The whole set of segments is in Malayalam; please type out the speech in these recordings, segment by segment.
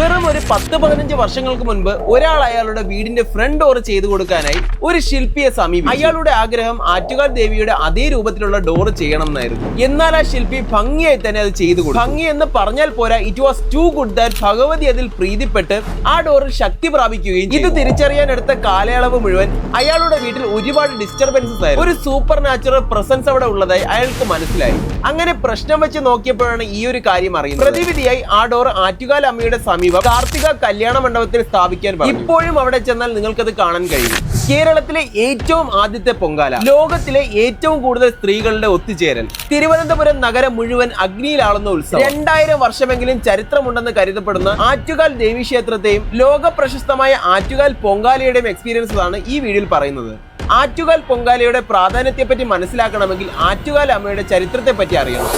വെറും ഒരു 10-15 വർഷങ്ങൾക്ക് മുൻപ് ഒരാൾ അയാളുടെ വീടിന്റെ ഫ്രണ്ട് ഡോർ ചെയ്തു കൊടുക്കാനായി ഒരു ശില്പിയെ സമീപിച്ചു. അയാളുടെ ആഗ്രഹം ആറ്റുകാൽ ദേവിയുടെ അതേ രൂപത്തിലുള്ള ഡോർ ചെയ്യണം എന്നായിരുന്നു. എന്നാൽ ആ ശില്പി ഭംഗിയായി തന്നെ അത് ചെയ്തു കൊടുത്തു. ഭംഗി എന്ന് പറഞ്ഞാൽ പോരാ, it was too good that Bhagavathi അതിൽ പ്രീതിപ്പെട്ട് ആ ഡോറിൽ ശക്തി പ്രാപിക്കുകയും ചെയ്തു. ഇത് തിരിച്ചറിയാൻ എടുത്ത കാലയളവ് മുഴുവൻ അയാളുടെ വീട്ടിൽ ഒരുപാട് ഡിസ്റ്റർബൻസസ് ആയിരുന്നു. ഒരു സൂപ്പർ നാച്ചുറൽ പ്രസൻസ് അവിടെ ഉള്ളതായി അയാൾക്ക് മനസ്സിലായി. അങ്ങനെ പ്രശ്നം വെച്ച് നോക്കിയപ്പോഴാണ് ഈ ഒരു കാര്യം അറിയുന്നത്. പ്രതിവിധിയായി ആ ഡോർ ആറ്റുകാൽ അമ്മയുടെ സമീപം കാർത്തിക കല്യാണ മണ്ഡപത്തിൽ സ്ഥാപിക്കാൻ പറഞ്ഞു. ഇപ്പോഴും അവിടെ ചെന്നാൽ നിങ്ങൾക്കത് കാണാൻ കഴിയും. കേരളത്തിലെ ഏറ്റവും ആദ്യത്തെ പൊങ്കാല, ലോകത്തിലെ ഏറ്റവും കൂടുതൽ സ്ത്രീകളുടെ ഒത്തുചേരൽ, തിരുവനന്തപുരം നഗരം മുഴുവൻ അഗ്നിയിലാളുന്ന ഉത്സവം, 2000 വർഷമെങ്കിലും ചരിത്രമുണ്ടെന്ന് കരുതപ്പെടുന്ന ആറ്റുകാൽ ദേവീക്ഷേത്രത്തെയും ലോക പ്രശസ്തമായ ആറ്റുകാൽ പൊങ്കാലയുടെയും എക്സ്പീരിയൻസ് ആണ് ഈ വീഡിയോയിൽ പറയുന്നത്. ആറ്റുകാൽ പൊങ്കാലയുടെ പ്രാധാന്യത്തെ പറ്റി മനസ്സിലാക്കണമെങ്കിൽ ആറ്റുകാൽ അമ്മയുടെ ചരിത്രത്തെ പറ്റി അറിയണം.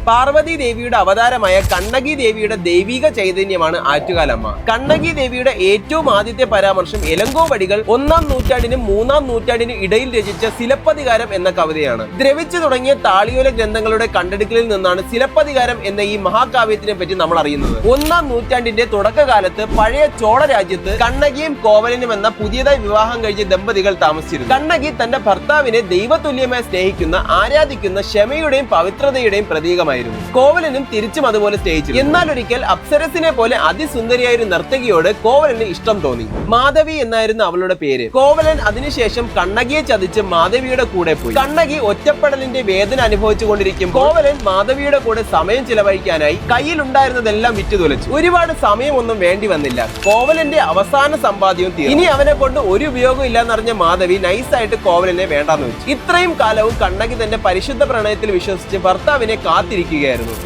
പാർവതി ദേവിയുടെ അവതാരമായ കണ്ണകി ദേവിയുടെ ദൈവിക ചൈതന്യമാണ് ആറ്റുകാലമ്മ. കണ്ണകി ദേവിയുടെ ഏറ്റവും ആദ്യത്തെ പരാമർശം എലങ്കോവടികൾ 1-ാം നൂറ്റാണ്ടിനും 3-ാം നൂറ്റാണ്ടിനും ഇടയിൽ രചിച്ച സിലപ്പതികാരം എന്ന കവിതയാണ്. ദ്രവിച്ചു തുടങ്ങിയ താളിയോല ഗ്രന്ഥങ്ങളുടെ കണ്ടെടുക്കലിൽ നിന്നാണ് സിലപ്പതികാരം എന്ന ഈ മഹാകാവ്യത്തിനെ പറ്റി നമ്മൾ അറിയുന്നത്. 1-ാം നൂറ്റാണ്ടിന്റെ തുടക്കകാലത്ത് പഴയ ചോള രാജ്യത്ത് കണ്ണകിയും കോവലനും എന്ന പുതിയതായി വിവാഹം കഴിച്ച ദമ്പതികൾ താമസിച്ചിരുന്നു. കണ്ണകി തന്റെ ഭർത്താവിനെ ദൈവതുല്യമായി സ്നേഹിക്കുന്ന, ആരാധിക്കുന്ന ക്ഷമയുടെയും പവിത്രതയുടെയും പ്രതീകമായി. കോവലനും തിരിച്ചും അതുപോലെ സ്നേഹിച്ചു. എന്നാൽ ഒരിക്കൽ അപ്സരസിനെ പോലെ അതിസുന്ദരിയായ ഒരു നർത്തകിയോട് കോവലന് ഇഷ്ടം തോന്നി. മാധവി എന്നായിരുന്നു അവളുടെ പേര്. കോവലൻ അതിനുശേഷം കണ്ണകിയെ ചതിച്ച് മാധവിയുടെ കൂടെ പോയി. കണ്ണകി ഒറ്റപ്പെടലിന്റെ വേദന അനുഭവിച്ചു കൊണ്ടിരിക്കും. കോവലൻ മാധവിയുടെ കൂടെ സമയം ചിലവഴിക്കാനായി കയ്യിലുണ്ടായിരുന്നതെല്ലാം വിറ്റുതുലച്ചു. ഒരുപാട് സമയമൊന്നും വേണ്ടി വന്നില്ല. കോവലന്റെ അവസാന സമ്പാദ്യവും തീർന്നു. ഇനി അവനെ കൊണ്ട് ഒരു ഉപയോഗം ഇല്ലെന്നറിഞ്ഞ മാധവി നൈസായിട്ട് കോവലനെ വേണ്ടാന്ന് വെച്ചു. ഇത്രയും കാലവും കണ്ണകി തന്റെ പരിശുദ്ധ പ്രണയത്തിൽ വിശ്വസിച്ച് ഭർത്താവിനെ കാത്തിരിക്കുകയായിരുന്നു.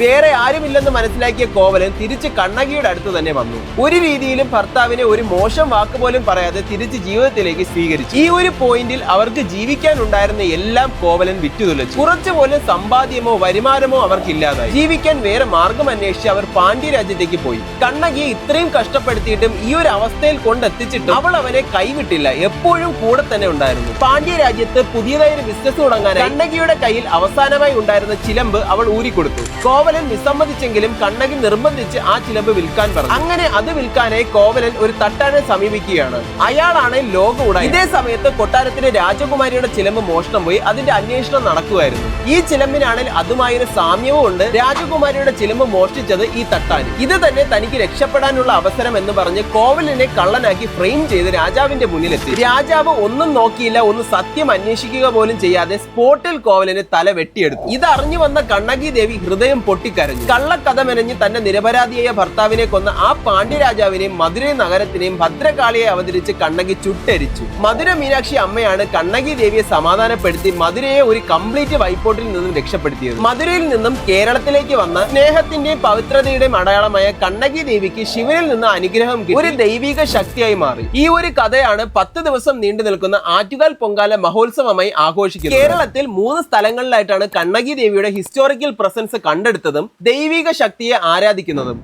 വേറെ ആരുമില്ലെന്ന് മനസ്സിലാക്കിയ കോവലൻ തിരിച്ച് കണ്ണകിയുടെ അടുത്ത് തന്നെ വന്നു. ഒരു രീതിയിലും ഭർത്താവിനെ ഒരു മോശം വാക്ക് പോലും പറയാതെ തിരിച്ച് ജീവിതത്തിലേക്ക് സ്വീകരിച്ചു. ഈ ഒരു പോയിന്റിൽ അവർക്ക് ജീവിക്കാൻ ഉണ്ടായിരുന്ന എല്ലാം കോവലൻ വിറ്റുതുലച്ചു. കുറച്ചുപോലും സമ്പാദ്യമോ വരുമാനമോ അവർക്കില്ലാതായി. ജീവിക്കാൻ വേറെ മാർഗം അന്വേഷിച്ച് അവർ പാണ്ഡ്യ രാജ്യത്തേക്ക് പോയി. കണ്ണകിയെ ഇത്രയും കഷ്ടപ്പെടുത്തിയിട്ടും ഈ ഒരു അവസ്ഥയിൽ കൊണ്ടെത്തിച്ചിട്ടും അവൾ അവനെ കൈവിട്ടില്ല. എപ്പോഴും കൂടെ തന്നെ ഉണ്ടായിരുന്നു. പാണ്ഡ്യ രാജ്യത്ത് പുതിയതായി ഒരു ബിസിനസ് തുടങ്ങാൻ കണ്ണകിയുടെ കയ്യിൽ അവസാനമായി ഉണ്ടായിരുന്ന ചിലമ്പ് അവൾ ഊരിക്കൊടുത്തു. കോവലൻ വിസമ്മതിച്ചെങ്കിലും കണ്ണകി നിർബന്ധിച്ച് ആ ചിലമ്പ് വിൽക്കാൻ പറഞ്ഞു. അങ്ങനെ അത് വിൽക്കാനായി കോവലൻ ഒരു തട്ടാനെ സമീപിക്കുകയാണ്. അയാളാണ് ലോക ഉടയ. ഇതേ സമയത്ത് കൊട്ടാരത്തിലെ രാജകുമാരിയുടെ ചിലമ്പ് മോഷണം പോയി. അതിന്റെ അന്വേഷണം നടക്കുകയായിരുന്നു. ഈ ചിലമ്പിനാണെങ്കിൽ അതുമായൊരു സാമ്യവും ഉണ്ട്. രാജകുമാരിയുടെ ചിലമ്പ് മോഷ്ടിച്ചത് ഈ തട്ടാൻ. ഇത് തന്നെ തനിക്ക് രക്ഷപ്പെടാനുള്ള അവസരം എന്ന് പറഞ്ഞ് കോവലനെ കള്ളനാക്കി ഫ്രെയിം ചെയ്ത് രാജാവിന്റെ മുന്നിലെത്തി. രാജാവ് ഒന്നും നോക്കിയില്ല, ഒന്ന് സത്യം അന്വേഷിക്കുക പോലും ചെയ്യാതെ സ്പോട്ടിൽ കോവലന് തല വെട്ടിയെടുത്തു. ഇത് അറിഞ്ഞു വന്ന കണ്ണകി ദേവി ഹൃദയം പൊട്ടിക്കരഞ്ഞു. കള്ളക്കഥ മെനഞ്ഞ് തന്റെ നിരപരാധിയായ ഭർത്താവിനെ കൊന്ന ആ പാണ്ഡ്യരാജാവിനെയും മധുരൈ നഗരത്തിനെയും ഭദ്രകാളിയെ അവതരിച്ച് കണ്ണകി ചുട്ടരിച്ചു. മധുര മീനാക്ഷി അമ്മയാണ് കണ്ണകി ദേവിയെ സമാധാനപ്പെടുത്തി മധുരയെ ഒരു കംപ്ലീറ്റ് വൈപ്പോട്ടിൽ നിന്നും രക്ഷപ്പെടുത്തിയത്. മധുരയിൽ നിന്നും കേരളത്തിലേക്ക് വന്ന സ്നേഹത്തിന്റെയും പവിത്രതയുടെയും അടയാളമായ കണ്ണകി ദേവിക്ക് ശിവനിൽ നിന്ന് അനുഗ്രഹം കിട്ടി ഒരു ദൈവിക ശക്തിയായി മാറി. ഈ ഒരു കഥയാണ് 10 ദിവസം നീണ്ടു നിൽക്കുന്ന ആറ്റുകാൽ പൊങ്കാല മഹോത്സവമായി ആഘോഷിക്കുന്നത്. കേരളത്തിൽ 3 സ്ഥലങ്ങളിലായിട്ടാണ് കണ്ണകി ദേവിയുടെ ഹിസ്റ്റോറിക്കൽ പ്രസൻസ് കണ്ടെടുത്തതും ദൈവിക ശക്തിയെ ആരാധിക്കുന്നതും.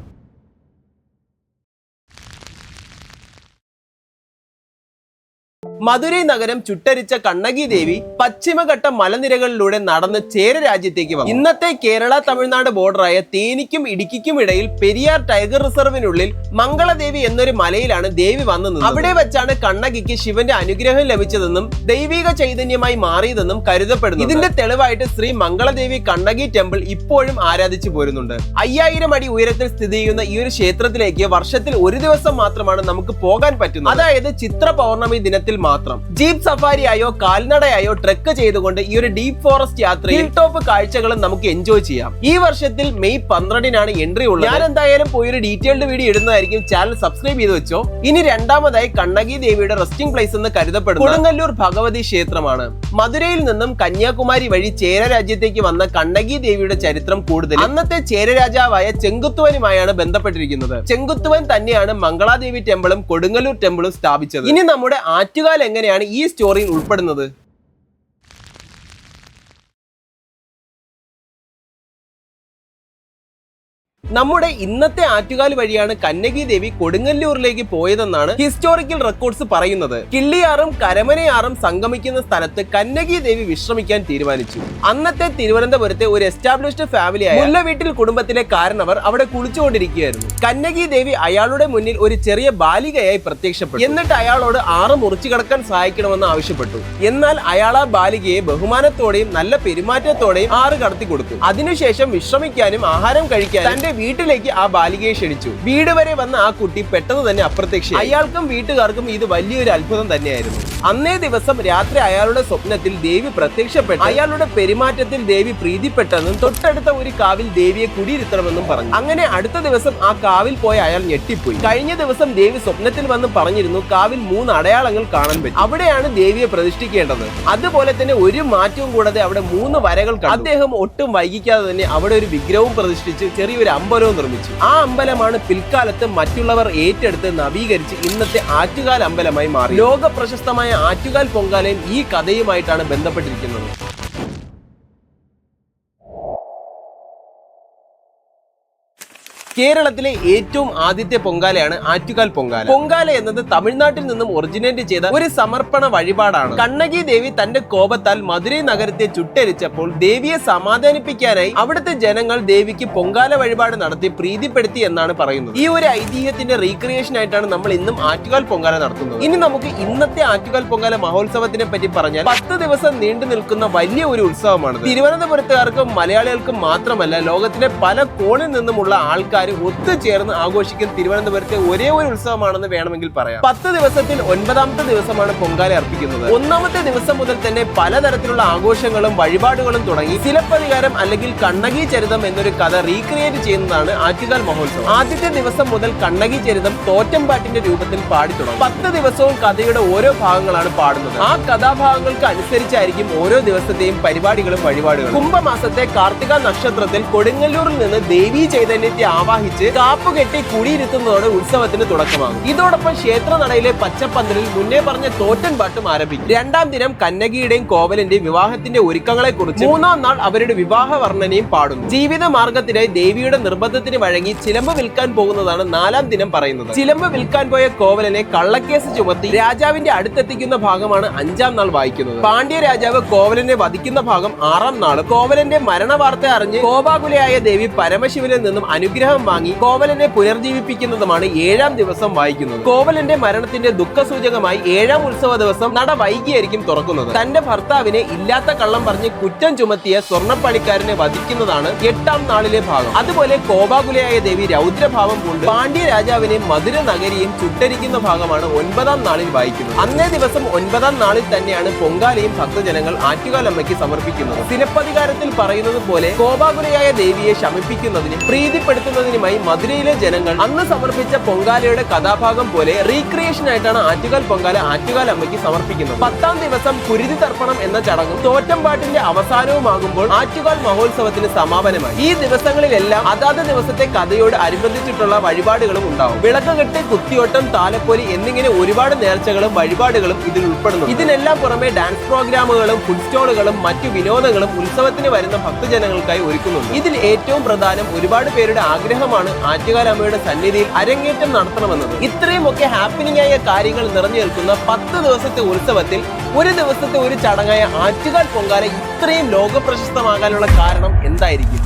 മധുരൈ നഗരം ചുട്ടരിച്ച കണ്ണകി ദേവി പശ്ചിമഘട്ട മലനിരകളിലൂടെ നടന്ന് ചേര രാജ്യത്തേക്ക് വന്നു. ഇന്നത്തെ കേരള തമിഴ്നാട് ബോർഡറായ തേനിക്കും ഇടുക്കിക്കും ഇടയിൽ പെരിയാർ ടൈഗർ റിസർവിനുള്ളിൽ മംഗളദേവി എന്നൊരു മലയിലാണ് ദേവി വന്നു നിന്നത്. അവിടെ വെച്ചാണ് കണ്ണകിക്ക് ശിവന്റെ അനുഗ്രഹം ലഭിച്ചതെന്നും ദൈവിക ചൈതന്യമായി മാറിയതെന്നും കരുതപ്പെടുന്നു. ഇതിന്റെ തെളിവായിട്ട് ശ്രീ മംഗളദേവി കണ്ണകി ടെമ്പിൾ ഇപ്പോഴും ആരാധിച്ചു പോരുന്നുണ്ട്. 5000 അടി ഉയരത്തിൽ സ്ഥിതി ചെയ്യുന്ന ഈ ഒരു ക്ഷേത്രത്തിലേക്ക് വർഷത്തിൽ ഒരു ദിവസം മാത്രമാണ് നമുക്ക് പോകാൻ പറ്റുന്നത്. അതായത് ചിത്ര പൗർണമി ദിനത്തിൽ മാത്രം. ജീപ്പ് സഫാരിയായോ കാൽനടയായോ ട്രെക്ക് ചെയ്തുകൊണ്ട് ഈ ഒരു ഡീപ് ഫോറസ്റ്റ് യാത്രയിൽ ഹിൽ ടോപ്പ് കാഴ്ചകളും നമുക്ക് എൻജോയ് ചെയ്യാം. ഈ വർഷത്തിൽ മെയ് 12-നാണ് എൻട്രി ഉള്ളത്. ഞാൻ എന്തായാലും പോയി ഒരു ഡീറ്റെയിൽഡ് വീഡിയോ ഇടുന്നതായിരിക്കും. ചാനൽ സബ്സ്ക്രൈബ് ചെയ്ത് വെച്ചോ. ഇനി രണ്ടാമതായി കണ്ണകി ദേവിയുടെ റെസ്റ്റിംഗ് പ്ലേസ് എന്ന് കരുതപ്പെടുന്ന കൊടുങ്ങല്ലൂർ ഭഗവതി ക്ഷേത്രമാണ്. മധുരയിൽ നിന്നും കന്യാകുമാരി വഴി ചേര രാജ്യത്തേക്ക് വന്ന കണ്ണകി ദേവിയുടെ ചരിത്രം കൂടുതൽ അന്നത്തെ ചേര രാജാവായ ചെങ്കുത്തുവനുമായാണ് ബന്ധപ്പെട്ടിരിക്കുന്നത്. ചെങ്കുത്തുവൻ തന്നെയാണ് മംഗളാദേവി ടെമ്പിളും കൊടുങ്ങല്ലൂർ ടെമ്പിളും സ്ഥാപിച്ചത്. ഇനി നമ്മുടെ ആറ്റുകാൽ എങ്ങനെയാണ് ഈ സ്റ്റോറിയിൽ ഉൾപ്പെടുന്നത്? നമ്മുടെ ഇന്നത്തെ ആറ്റുകാൽ വഴിയാണ് കന്നകി ദേവി കൊടുങ്ങല്ലൂരിലേക്ക് പോയതെന്നാണ് ഹിസ്റ്റോറിക്കൽ റെക്കോർഡ്സ് പറയുന്നത്. കിള്ളിയാറും കരമനയാറും സംഗമിക്കുന്ന സ്ഥലത്ത് കന്നകി ദേവി വിശ്രമിക്കാൻ തീരുമാനിച്ചു. അന്നത്തെ തിരുവനന്തപുരത്തെ ഒരു എസ്റ്റാബ്ലിഷ്ഡ് ഫാമിലിയായ മുല്ലവീട്ടിൽ കുടുംബത്തിലെ കാരണവർ അവിടെ കുളിച്ചുകൊണ്ടിരിക്കുകയായിരുന്നു. കന്നകി ദേവി അയാളുടെ മുന്നിൽ ഒരു ചെറിയ ബാലികയായി പ്രത്യക്ഷപ്പെട്ടു. എന്നിട്ട് അയാളോട് ആറ് മുറിച്ചു കടക്കാൻ സഹായിക്കണമെന്ന് ആവശ്യപ്പെട്ടു. എന്നാൽ അയാൾ ആ ബാലികയെ ബഹുമാനത്തോടെയും നല്ല പെരുമാറ്റത്തോടെയും ആറ് കടത്തി കൊടുത്തു. അതിനുശേഷം വിശ്രമിക്കാനും ആഹാരം കഴിക്കാനും തന്റെ വീട്ടിലേക്ക് ആ ബാലികയെ ക്ഷണിച്ചു. വീട് വരെ വന്ന ആ കുട്ടി പെട്ടെന്ന് തന്നെ അപ്രത്യക്ഷ. അയാൾക്കും വീട്ടുകാർക്കും ഇത് വലിയൊരു അത്ഭുതം തന്നെയായിരുന്നു. അന്നേ ദിവസം രാത്രി അയാളുടെ സ്വപ്നത്തിൽ ദേവി പ്രത്യക്ഷപ്പെട്ടു. അയാളുടെ പെരുമാറ്റത്തിൽ ദേവി പ്രീതിപ്പെട്ടെന്നും തൊട്ടടുത്ത ഒരു കാവിൽ ദേവിയെ കുടിയിരുത്തണമെന്നും പറഞ്ഞു. അങ്ങനെ അടുത്ത ദിവസം ആ കാവിൽ പോയ അയാൾ ഞെട്ടിപ്പോയി. കഴിഞ്ഞ ദിവസം ദേവി സ്വപ്നത്തിൽ വന്ന് പറഞ്ഞിരുന്നു കാവിൽ 3 അടയാളങ്ങൾ കാണാൻ പറ്റും, അവിടെയാണ് ദേവിയെ പ്രതിഷ്ഠിക്കേണ്ടത്. അതുപോലെ തന്നെ ഒരു മാറ്റവും കൂടാതെ അവിടെ 3 വരകൾ കണ്ടു. അദ്ദേഹം ഒട്ടും വൈകിക്കാതെ തന്നെ അവിടെ ഒരു വിഗ്രഹവും പ്രതിഷ്ഠിച്ച് ചെറിയൊരു അമ്പലവും നിർമ്മിച്ചു. ആ അമ്പലമാണ് പിൽക്കാലത്ത് മറ്റുള്ളവർ ഏറ്റെടുത്ത് നവീകരിച്ച് ഇന്നത്തെ ആറ്റുകാൽ അമ്പലമായി മാറി. ലോക പ്രശസ്തമായ ആറ്റുകാൽ പൊങ്കാലയും ഈ കഥയുമായിട്ടാണ് ബന്ധപ്പെട്ടിരിക്കുന്നത്. കേരളത്തിലെ ഏറ്റവും ആദ്യത്തെ പൊങ്കാലയാണ് ആറ്റുകാൽ പൊങ്കാല. പൊങ്കാല എന്നത് തമിഴ്നാട്ടിൽ നിന്നും ഒറിജിനേറ്റ് ചെയ്ത ഒരു സമർപ്പണ വഴിപാടാണ്. കണ്ണകി ദേവി തന്റെ കോപത്താൽ മധുരൈ നഗരത്തെ ചുട്ടരിച്ചപ്പോൾ ദേവിയെ സമാധാനിപ്പിക്കാനായി അവിടുത്തെ ജനങ്ങൾ ദേവിക്ക് പൊങ്കാല വഴിപാട് നടത്തി പ്രീതിപ്പെടുത്തി എന്നാണ് പറയുന്നത്. ഈ ഒരു ഐതിഹ്യത്തിന്റെ റീക്രിയേഷൻ ആയിട്ടാണ് നമ്മൾ ഇന്നും ആറ്റുകാൽ പൊങ്കാല നടത്തുന്നത്. ഇനി നമുക്ക് ഇന്നത്തെ ആറ്റുകാൽ പൊങ്കാല മഹോത്സവത്തിനെ പറ്റി പറഞ്ഞാൽ 10 ദിവസം നീണ്ടു നിൽക്കുന്ന വലിയ ഒരു ഉത്സവമാണ്. തിരുവനന്തപുരത്തുകാർക്കും മലയാളികൾക്കും മാത്രമല്ല ലോകത്തിലെ പല കോണിൽ നിന്നുമുള്ള ആൾക്കാർ ഒത്തുചേർന്ന് ആഘോഷിക്കുന്ന തിരുവനന്തപുരത്തെ ഒരേ ഒരു ഉത്സവമാണെന്ന് വേണമെങ്കിൽ പറയാം. 10 ദിവസത്തിൽ 9ാമത്തെ ദിവസമാണ് പൊങ്കാല അർപ്പിക്കുന്നത്. 1ാമത്തെ ദിവസം മുതൽ തന്നെ പലതരത്തിലുള്ള ആഘോഷങ്ങളും വഴിപാടുകളും തുടങ്ങി സിലപ്പതികാരം അല്ലെങ്കിൽ കണ്ണകി ചരിതം എന്നൊരു കഥ റീക്രിയേറ്റ് ചെയ്യുന്നതാണ് ആറ്റുകാൽ മഹോത്സവം. ആദ്യത്തെ ദിവസം മുതൽ കണ്ണകി ചരിതം തോറ്റംപാട്ടിന്റെ രൂപത്തിൽ പാടി തുടങ്ങും. 10 ദിവസവും കഥയുടെ ഓരോ ഭാഗങ്ങളാണ് പാടുന്നത്. ആ കഥാഭാഗങ്ങൾക്ക് അനുസരിച്ചായിരിക്കും ഓരോ ദിവസത്തെയും പരിപാടികളും വഴിപാടുകളും. കുംഭമാസത്തെ കാർത്തിക നക്ഷത്രത്തിൽ കൊടുങ്ങല്ലൂരിൽ നിന്ന് ദേവീ ചൈതന്യത്തെ ആവാഹിച്ച് കാപ്പുകെട്ടി കുടിയിരുത്തുന്നതോടെ ഉത്സവത്തിന് തുടക്കമാകും. ഇതോടൊപ്പം ക്ഷേത്രനടയിലെ പച്ചപ്പന്തലിൽ മുന്നേ പറഞ്ഞ തോറ്റൻ പാട്ടും ആരംഭിക്കും. 2ാം ദിനം കന്നകിയുടെയും കോവലന്റെയും വിവാഹത്തിന്റെ ഒരുക്കങ്ങളെ കുറിച്ച്, 3ാം നാൾ അവരുടെ വിവാഹ വർണ്ണനയും പാടുന്നു. ജീവിത മാർഗത്തിനായി ദേവിയുടെ നിർബന്ധത്തിന് വഴങ്ങി ചിലമ്പ് വിൽക്കാൻ പോകുന്നതാണ് 4ാം ദിനം പറയുന്നത്. ചിലമ്പ് വിൽക്കാൻ പോയ കോവലനെ കള്ളക്കേസ് ചുമത്തി രാജാവിന്റെ അടുത്തെത്തിക്കുന്ന ഭാഗമാണ് 5ാം നാൾ വായിക്കുന്നത്. പാണ്ഡ്യ രാജാവ് കോവലനെ വധിക്കുന്ന ഭാഗം 6ാം നാളും. കോവലന്റെ മരണവാർത്ത അറിഞ്ഞ് കോപാകുലയായ ദേവി പരമശിവനിൽ നിന്നും അനുഗ്രഹം വാങ്ങി കോവലനെ പുനർജീവിപ്പിക്കുന്നതുമാണ് 7ാം ദിവസം വായിക്കുന്നത്. കോവലന്റെ മരണത്തിന്റെ ദുഃഖസൂചകമായി 7ാം ഉത്സവ ദിവസം നട വൈകിയായിരിക്കും തുറക്കുന്നത്. തന്റെ ഭർത്താവിനെ ഇല്ലാത്ത കള്ളം പറഞ്ഞ് കുറ്റം ചുമത്തിയ സ്വർണ്ണപ്പണിക്കാരനെ വധിക്കുന്നതാണ് 8ാം നാളിലെ ഭാഗം. അതുപോലെ കോപാകുലയായ ദേവി രൗദ്രഭാവം കൊണ്ട് പാണ്ഡ്യ രാജാവിനെ മധുര നഗരിയും ചുട്ടരിക്കുന്ന ഭാഗമാണ് 9ാം നാളിൽ വായിക്കുന്നത്. അന്നേ ദിവസം 9ാം നാളിൽ തന്നെയാണ് പൊങ്കാലയും ഭക്തജനങ്ങൾ ആറ്റുകാലമ്മയ്ക്ക് സമർപ്പിക്കുന്നത്. സിലപ്പതികാരത്തിൽ പറയുന്നത് പോലെ കോപാകുലയായ ദേവിയെ ശമിപ്പിക്കുന്നതിന് പ്രീതിപ്പെടുത്തുന്നതിനുമായി മധുരയിലെ ജനങ്ങൾ അന്ന് സമർപ്പിച്ച പൊങ്കാലയുടെ കഥാഭാഗം പോലെ റീക്രിയേഷൻ ആയിട്ടാണ് ആറ്റുകാൽ പൊങ്കാല ആറ്റുകാൽ അമ്മയ്ക്ക് സമർപ്പിക്കുന്നത്. 10ാം ദിവസം കുരുതി തർപ്പണം എന്ന ചടങ്ങും തോറ്റംപാട്ടിന്റെ അവസാനവുമാകുമ്പോൾ ആറ്റുകാൽ മഹോത്സവത്തിന് സമാപനമായി. ഈ ദിവസങ്ങളിലെല്ലാം അതാത് ദിവസത്തെ കഥയോട് അനുബന്ധിച്ചിട്ടുള്ള വഴിപാടുകളും ഉണ്ടാവും. വിളക്കുകെട്ട്, കുത്തിയോട്ടം, താലപ്പൊലി എന്നിങ്ങനെ ഒരുപാട് നേർച്ചകളും വഴിപാടുകളും ഇതിൽ ഉൾപ്പെടുന്നു. ഇതിനെല്ലാം പുറമെ ഡാൻസ് പ്രോഗ്രാമുകളും ഫുഡ് സ്റ്റോളുകളും മറ്റു വിനോദങ്ങളും ഉത്സവത്തിന് വരുന്ന ഭക്തജനങ്ങൾക്കായി ഒരുക്കുന്നുണ്ട്. ഇതിൽ ഏറ്റവും പ്രധാനം ഒരുപാട് പേരുടെ ആഗ്രഹമാണ് ആറ്റുകാൽ അമ്മയുടെ സന്നിധിയിൽ അരങ്ങേറ്റം നടത്തണമെന്നത്. ഇത്രയുമൊക്കെ ഹാപ്പനിങ് ആയ കാര്യങ്ങൾ നിറഞ്ഞു നിൽക്കുന്ന 10 ദിവസത്തെ ഉത്സവത്തിൽ ഒരു ദിവസത്തെ ഒരു ചടങ്ങായ ആറ്റുകാൽ പൊങ്കാല ഇത്രയും ലോകപ്രശസ്തമാകാനുള്ള കാരണം എന്തായിരിക്കും?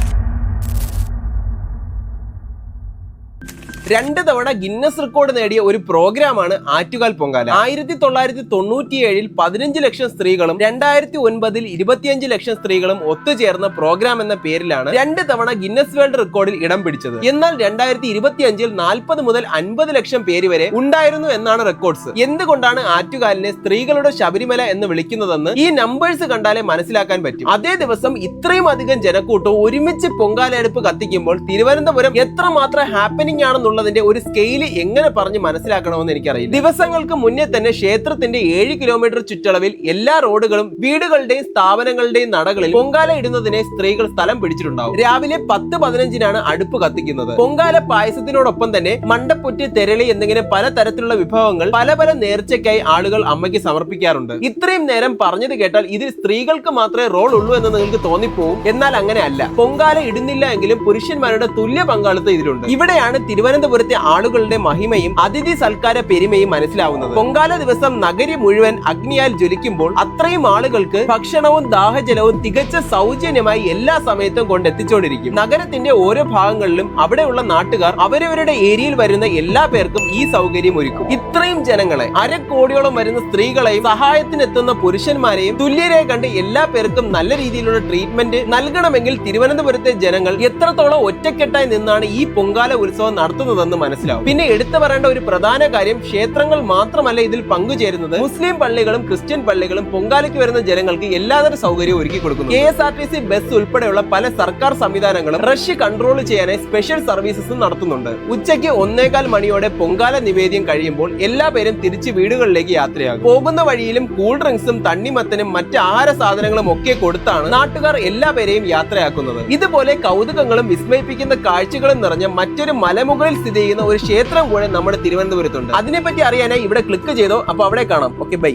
2 തവണ ഗിന്നസ് റെക്കോർഡ് നേടിയ ഒരു പ്രോഗ്രാമാണ് ആറ്റുകാൽ പൊങ്കാല. 1997 15 ലക്ഷം സ്ത്രീകളും 2009 25 ലക്ഷം സ്ത്രീകളും ഒത്തുചേർന്ന പ്രോഗ്രാം എന്ന പേരിലാണ് 2 തവണ ഗിന്നസ് വേൾഡ് റെക്കോർഡിൽ ഇടം പിടിച്ചത്. എന്നാൽ 2025 40 മുതൽ 50 ലക്ഷം പേര് വരെ ഉണ്ടായിരുന്നു എന്നാണ് റെക്കോർഡ്സ്. എന്തുകൊണ്ടാണ് ആറ്റുകാലിനെ സ്ത്രീകളുടെ ശബരിമല എന്ന് വിളിക്കുന്നതെന്ന് ഈ നമ്പേഴ്സ് കണ്ടാലേ മനസ്സിലാക്കാൻ പറ്റും. അതേ ദിവസം ഇത്രയും അധികം ജനക്കൂട്ടം ഒരുമിച്ച് പൊങ്കാലയെടുപ്പ് കത്തിക്കുമ്പോൾ തിരുവനന്തപുരം എത്രമാത്രം ഹാപ്പനിങ് ആണെന്നുള്ള എന്നുള്ളതിന്റെ ഒരു സ്കെയില് എങ്ങനെ പറഞ്ഞ് മനസ്സിലാക്കണമെന്ന് എനിക്കറിയില്ല. ദിവസങ്ങൾക്ക് മുന്നേ തന്നെ ക്ഷേത്രത്തിന്റെ 7 കിലോമീറ്റർ ചുറ്റളവിൽ എല്ലാ റോഡുകളും വീടുകളുടെയും സ്ഥാപനങ്ങളുടെയും നടകളിൽ പൊങ്കാല ഇടുന്നതിനെ സ്ത്രീകൾ സ്ഥലം പിടിച്ചിട്ടുണ്ടാവും. രാവിലെ 10-15 അടുപ്പ് കത്തിക്കുന്നത്. പൊങ്കാല പായസത്തിനോടൊപ്പം തന്നെ മണ്ടപ്പൊറ്റ്, തെരളി എന്നിങ്ങനെ പലതരത്തിലുള്ള വിഭവങ്ങൾ പല പല നേർച്ചയ്ക്കായി ആളുകൾ അമ്മയ്ക്ക് സമർപ്പിക്കാറുണ്ട്. ഇത്രയും നേരം പറഞ്ഞത് കേട്ടാൽ ഇതിൽ സ്ത്രീകൾക്ക് മാത്രമേ റോൾ ഉള്ളൂ എന്ന് നിങ്ങൾക്ക് തോന്നിപ്പോവും. എന്നാൽ അങ്ങനെയല്ല. പൊങ്കാല ഇടുന്നില്ല എങ്കിലും പുരുഷന്മാരുടെ തുല്യ പങ്കാളിത്തം ഇതിലുണ്ട്. ഇവിടെയാണ് തിരുവനന്തപുരത്തെ ആളുകളുടെ മഹിമയും അതിഥി സൽക്കാര പെരുമയും മനസ്സിലാവുന്നത്. പൊങ്കാല ദിവസം നഗരി മുഴുവൻ അഗ്നിയാൽ ജ്വലിക്കുമ്പോൾ അത്രയും ആളുകൾക്ക് ഭക്ഷണവും ദാഹജലവും തികച്ച സൗജന്യമായി എല്ലാ സമയത്തും കൊണ്ടെത്തിച്ചുകൊണ്ടിരിക്കും. നഗരത്തിന്റെ ഓരോ ഭാഗങ്ങളിലും അവിടെയുള്ള നാട്ടുകാർ അവരവരുടെ ഏരിയയിൽ വരുന്ന എല്ലാ പേർക്കും ഈ സൗകര്യം ഒരുക്കും. ഇത്രയും ജനങ്ങളെ, 1/2 കോടിയോളം വരുന്ന സ്ത്രീകളെയും സഹായത്തിനെത്തുന്ന പുരുഷന്മാരെയും തുല്യരെ കണ്ട് എല്ലാ പേർക്കും നല്ല രീതിയിലുള്ള ട്രീറ്റ്മെന്റ് നൽകണമെങ്കിൽ തിരുവനന്തപുരത്തെ ജനങ്ങൾ എത്രത്തോളം ഒറ്റക്കെട്ടായി നിന്നാണ് ഈ പൊങ്കാല ഉത്സവം നടത്തുന്നതെന്ന് മനസ്സിലാവും. പിന്നെ എടുത്തു പറയേണ്ട ഒരു പ്രധാന കാര്യം, ക്ഷേത്രങ്ങൾ മാത്രമല്ല ഇതിൽ പങ്കുചേരുന്നത്. മുസ്ലിം പള്ളികളും ക്രിസ്ത്യൻ പള്ളികളും പൊങ്കാലയ്ക്ക് വരുന്ന ജനങ്ങൾക്ക് എല്ലാതര സൗകര്യവും ഒരുക്കി കൊടുക്കുന്നു. KSRTC ബസ് ഉൾപ്പെടെയുള്ള പല സർക്കാർ സംവിധാനങ്ങളും റഷ് കൺട്രോൾ ചെയ്യാനായി സ്പെഷ്യൽ സർവീസസും നടത്തുന്നുണ്ട്. ഉച്ചയ്ക്ക് 1:15 മണിയോടെ പൊങ്കാല നിവേദ്യം കഴിയുമ്പോൾ എല്ലാ പേരും തിരിച്ച് വീടുകളിലേക്ക് യാത്രയാകും. പോകുന്ന വഴിയിലും കൂൾ ഡ്രിങ്ക്സും തണ്ണിമത്തനും മറ്റ് ആഹാര സാധനങ്ങളും ഒക്കെ കൊടുത്താണ് നാട്ടുകാർ എല്ലാ പേരെയും യാത്രയാക്കുന്നത്. ഇതുപോലെ കൗതുകങ്ങളും വിസ്മയിപ്പിക്കുന്ന കാഴ്ചകളും നിറഞ്ഞ മറ്റൊരു മലമുകളിൽ സ്ഥിതി ചെയ്യുന്ന ഒരു ക്ഷേത്രം കൂടെ നമ്മുടെ തിരുവനന്തപുരത്തുണ്ട്. അതിനെപ്പറ്റി അറിയാനായി ഇവിടെ ക്ലിക്ക് ചെയ്തോ. അപ്പൊ അവിടെ കാണാം. Okay, by.